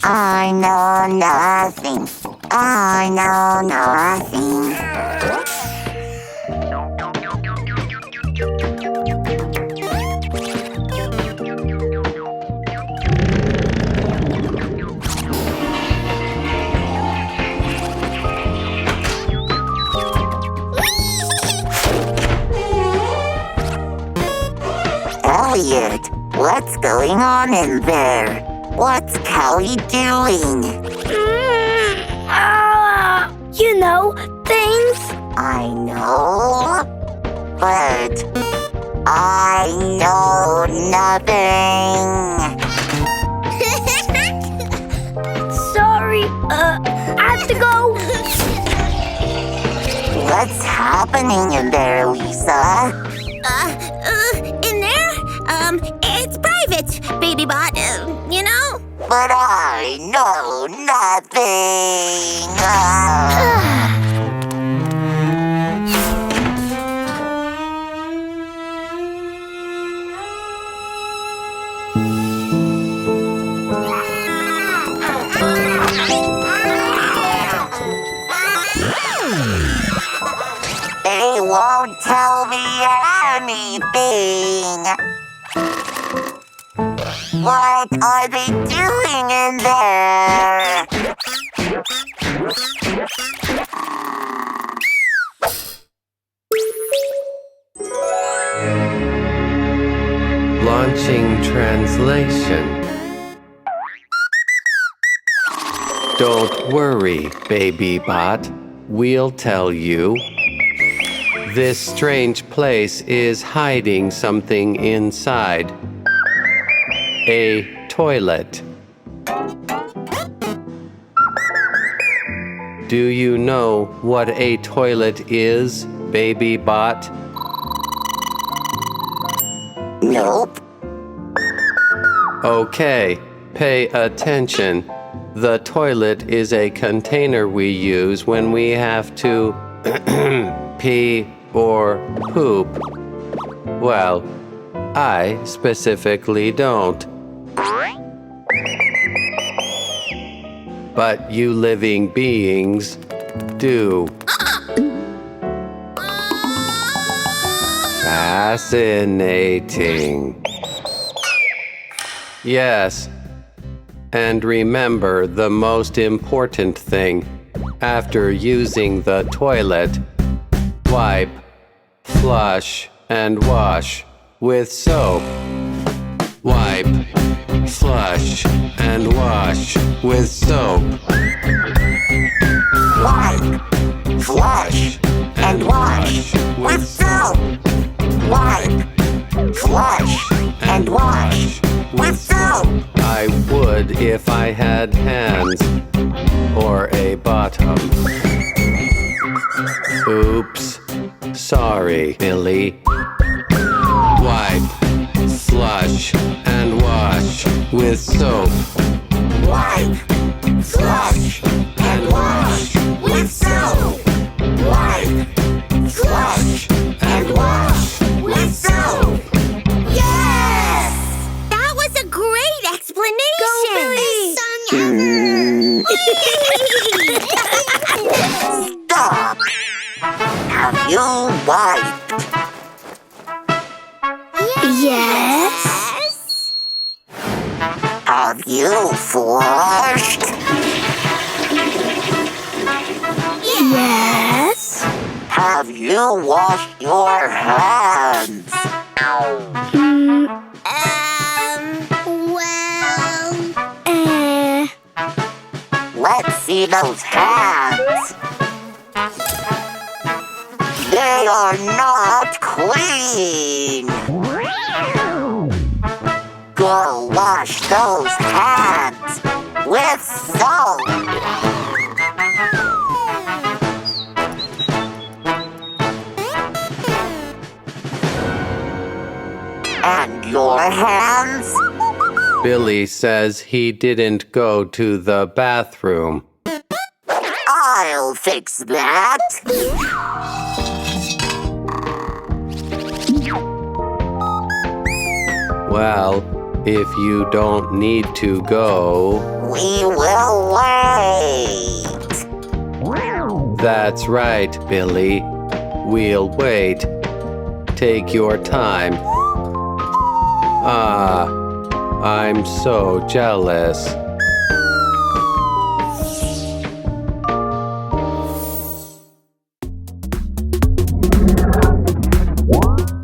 I know nothing. I know nothing. Elliot, what's going on in there? What's Callie doing? You know, things. I know, but I know nothing. Sorry, I have to go. What's happening in there, Lisa? In there? It's private, baby bot, you know? But I know nothing. They won't tell me anything. What are they doing in there? Launching translation. Don't worry, baby bot. We'll tell you. This strange place is hiding something inside. A toilet. Do you know what a toilet is, baby bot? Nope. Okay, pay attention. The toilet is a container we use when we have to pee or poop. Well, I specifically don't. But you living beings do. Fascinating. Yes. And remember the most important thing. After using the toilet, wipe, flush, and wash with soap. Wipe, flush, and wash with soap. Wipe, flush, and wash with soap. Wipe, flush, and wash with soap. I would if I had hands or a bottom. Oops. Sorry, Billy. Wipe, flush, and wash with soap. Wipe, flush, and wash with soap. Wipe, flush, and wash with soap. Yes! That was a great explanation! Go, Billy! Stop! Have you wiped? Yes. Have you flushed? Yes. Have you washed your hands? Well... Let's see those hands. They are not clean. Go wash those hands with soap. And your hands? Billy says he didn't go to the bathroom. I'll fix that. Well, If you don't need to go, We will wait. that's right, Billy. We'll wait. Take your time. Ah, I'm so jealous.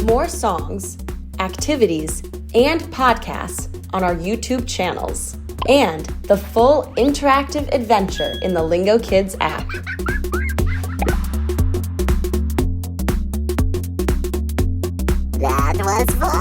More songs, activities, and podcasts on our YouTube channels, and the full interactive adventure in the Lingokids app. That was fun.